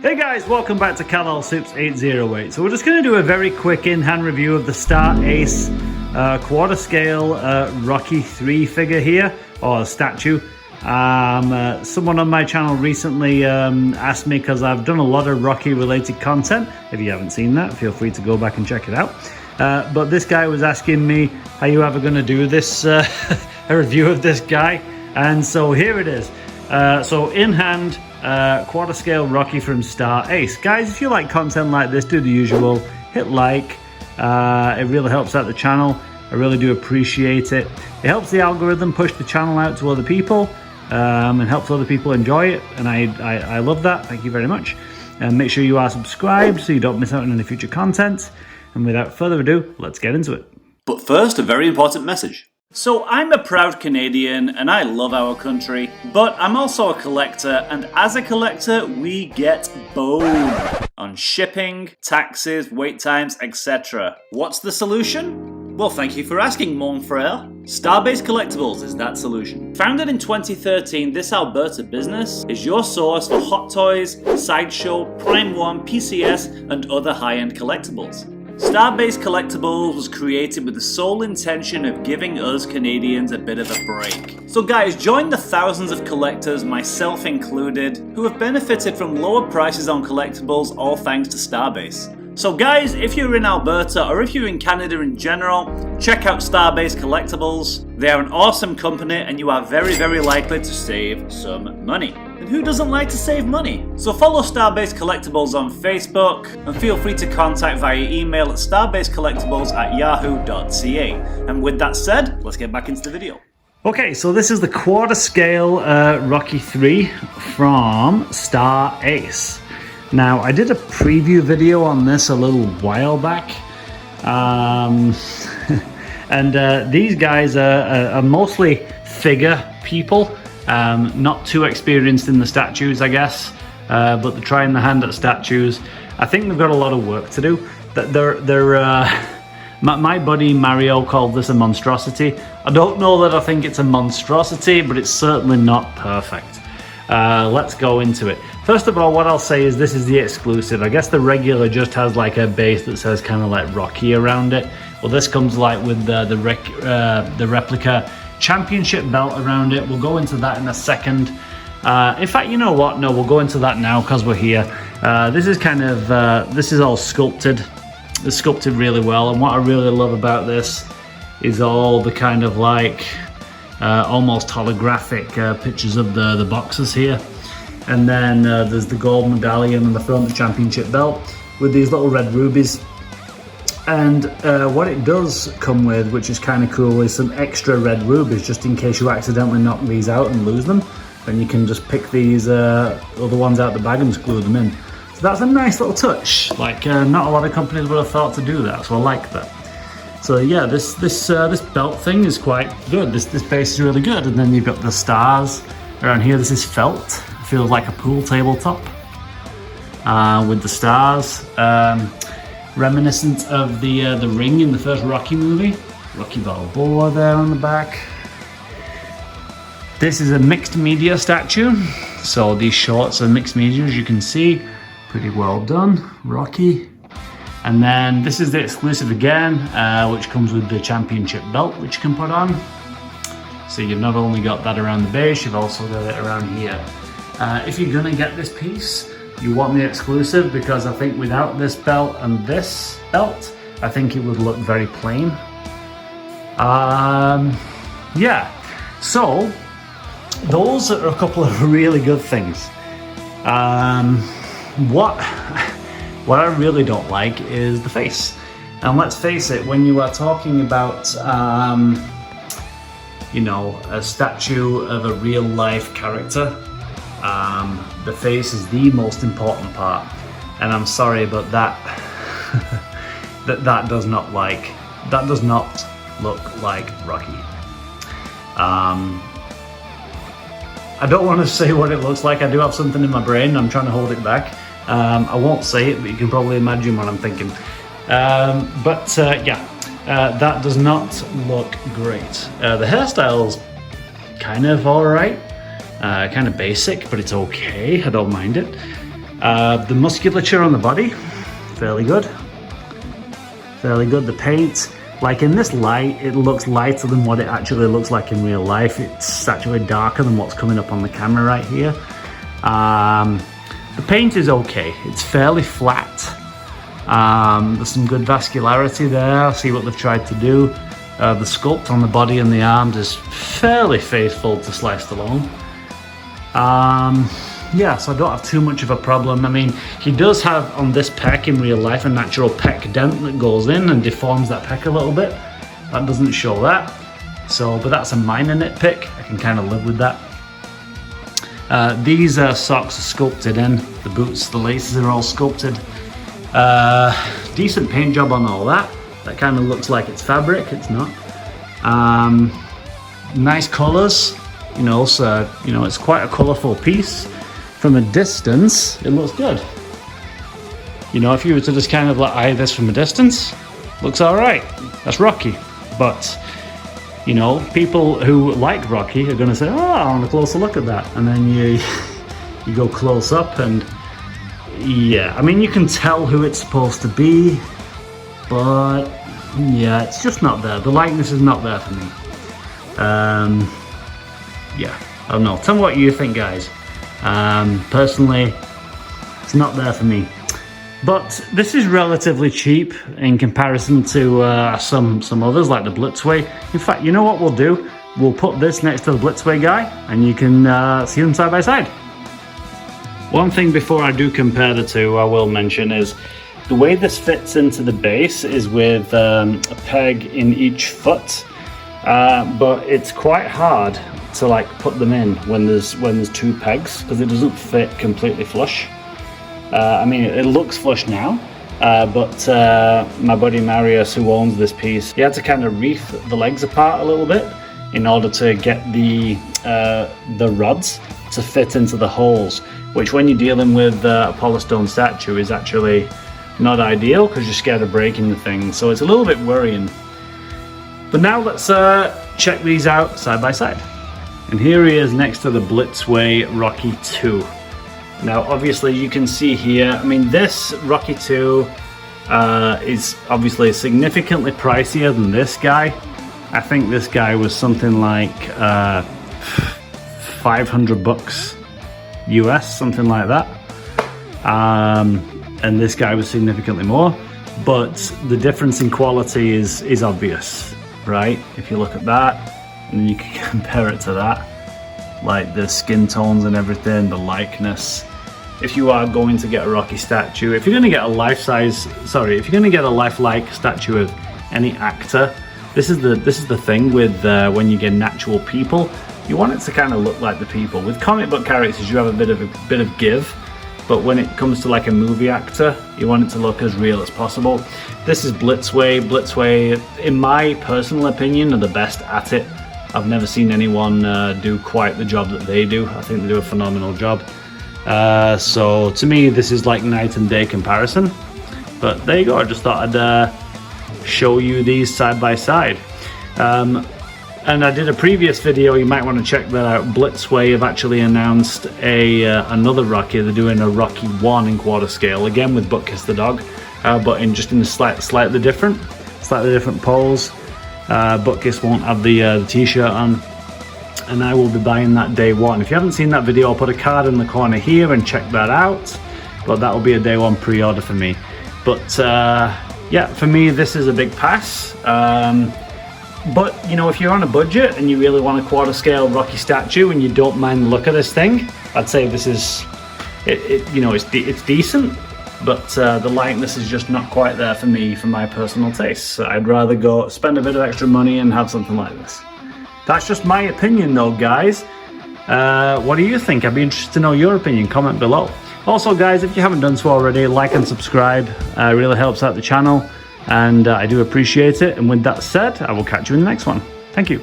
Hey guys, welcome back to Kal-El Soups 808. So we're just going to do a very quick in-hand review of the Star Ace quarter scale Rocky 3 figure here, or statue. Someone on my channel recently asked me, because I've done a lot of Rocky related content. If you haven't seen that, feel free to go back and check it out. But this guy was asking me, are you ever going to do this, a review of this guy? And so here it is. So in hand, quarter scale Rocky from Star Ace. Guys, if you like content like this, do the usual, hit like. It really helps out the channel. I really do appreciate it. It helps the algorithm push the channel out to other people, and helps other people enjoy it, and I love that. Thank you very much. And make sure you are subscribed so you don't miss out on any future content. And without further ado, let's get into it. But first, a very important message. So I'm a proud Canadian and I love our country, but I'm also a collector, and as a collector we get boned on shipping, taxes, wait times, etc. What's the solution? Well, thank you for asking, mon frere. Starbase Collectibles is that solution. Founded in 2013, this Alberta business is your source for Hot Toys, Sideshow, Prime One, PCS, and other high-end collectibles. Starbase Collectibles was created with the sole intention of giving us Canadians a bit of a break. So guys, join the thousands of collectors, myself included, who have benefited from lower prices on collectibles, all thanks to Starbase. So guys, if you're in Alberta or if you're in Canada in general, check out Starbase Collectibles. They are an awesome company and you are very, very likely to save some money. And who doesn't like to save money? So follow Starbase Collectibles on Facebook and feel free to contact via email at starbasecollectibles@yahoo.ca. And with that said, let's get back into the video. Okay, so this is the quarter scale Rocky 3 from Star Ace. Now, I did a preview video on this a little while back, and these guys are mostly figure people, not too experienced in the statues, I guess, but they're trying their hand at statues. I think they've got a lot of work to do. My buddy Mario called this a monstrosity. I don't know that I think it's a monstrosity, but it's certainly not perfect. Let's go into it. First of all, what I'll say is this is the exclusive. I guess the regular just has like a base that says kind of like Rocky around it. Well, this comes like with the replica championship belt around it. We'll go into that in a second. In fact, you know what? No, we'll go into that now because we're here. This is kind of, this is all sculpted. It's sculpted really well, and what I really love about this is all the kind of like almost holographic pictures of the boxers here. And then there's the gold medallion on the front, the championship belt, with these little red rubies. And what it does come with, which is kind of cool, is some extra red rubies, just in case you accidentally knock these out and lose them. Then you can just pick these other ones out the bag and just glue them in. So that's a nice little touch. Like not a lot of companies would have thought to do that, so I like that. So yeah, this belt thing is quite good. This base is really good. And then you've got the stars around here. This is felt. Feels like a pool tabletop with the stars. Reminiscent of the ring in the first Rocky movie. Rocky Balboa there on the back. This is a mixed media statue. So these shorts are mixed media, as you can see. Pretty well done, Rocky. And then this is the exclusive again, which comes with the championship belt, which you can put on. So you've not only got that around the base, you've also got it around here. If you're gonna get this piece, you want the exclusive, because I think without this belt and this belt, I think it would look very plain. Yeah, so those are a couple of really good things. What I really don't like is the face. And let's face it, when you are talking about you know, a statue of a real life character, the face is the most important part. And I'm sorry, but that that does not look like Rocky. I don't want to say what it looks like. I do have something in my brain. I'm trying to hold it back. I won't say it, but you can probably imagine what I'm thinking. Yeah, that does not look great. The hairstyle's kind of alright. Kind of basic, but it's okay. I don't mind it. The musculature on the body, fairly good. Fairly good. The paint, like in this light, it looks lighter than what it actually looks like in real life. It's actually darker than what's coming up on the camera right here. The paint is okay. It's fairly flat. There's some good vascularity there. See what they've tried to do. The sculpt on the body and the arms is fairly faithful to Sly Stallone. Yeah, so I don't have too much of a problem. I mean, he does have on this pec in real life a natural pec dent that goes in and deforms that pec a little bit. That doesn't show that. So, but that's a minor nitpick. I can kind of live with that. These socks are sculpted in. The boots, the laces are all sculpted. Decent paint job on all that. That kind of looks like it's fabric. It's not. Nice colors. You know, so you know it's quite a colorful piece. From a distance, it looks good. You know, if you were to just kind of like eye this from a distance, looks all right. That's Rocky. But you know, people who like Rocky are going to say, "Oh, I want a closer look at that," and then you go close up, and yeah, I mean, you can tell who it's supposed to be, but yeah, it's just not there. The likeness is not there for me. Yeah, I don't know. Tell me what you think, guys. Personally, it's not there for me. But this is relatively cheap in comparison to some others like the Blitzway. In fact, you know what we'll do? We'll put this next to the Blitzway guy, and you can see them side by side. One thing before I do compare the two, I will mention is the way this fits into the base is with a peg in each foot, but it's quite hard to like put them in when there's two pegs because it doesn't fit completely flush. I mean, it looks flush now, but my buddy Marius, who owns this piece, he had to kind of reef the legs apart a little bit in order to get the rods to fit into the holes, which when you're dealing with a polystone statue is actually not ideal because you're scared of breaking the thing. So it's a little bit worrying. But now let's check these out side by side. And here he is next to the Blitzway Rocky 2. Now obviously you can see here, I mean this Rocky 2 is obviously significantly pricier than this guy. I think this guy was something like $500 US, something like that. And this guy was significantly more, but the difference in quality is obvious, right? If you look at that, and you can compare it to that, like the skin tones and everything, the likeness. If you are going to get a Rocky statue, if you're going to get a if you're going to get a lifelike statue of any actor, this is the thing with when you get natural people, you want it to kind of look like the people. With comic book characters, you have a bit of give, but when it comes to like a movie actor, you want it to look as real as possible. This is Blitzway. Blitzway, in my personal opinion, are the best at it. I've never seen anyone do quite the job that they do. I think they do a phenomenal job. So to me, this is like night and day comparison. But there you go. I just thought I'd show you these side by side. And I did a previous video, you might want to check that out. Blitzway have actually announced another Rocky. They're doing a Rocky 1 in quarter scale, again with Butkus the dog, but in a slightly different pose. Butkus won't have the t-shirt on, and I will be buying that day one. If you haven't seen that video, I'll put a card in the corner here and check that out, but that will be a day one pre-order for me. But yeah, for me this is a big pass. But you know, if you're on a budget and you really want a quarter scale Rocky statue and you don't mind the look of this thing, I'd say this is you know, it's decent, but the likeness is just not quite there for me, for my personal taste. So I'd rather go spend a bit of extra money and have something like this. That's just my opinion though, guys. What do you think? I'd be interested to know your opinion. Comment below. Also guys, if you haven't done so already, like and subscribe. It really helps out the channel, and I do appreciate it. And with that said, I will catch you in the next one. Thank you.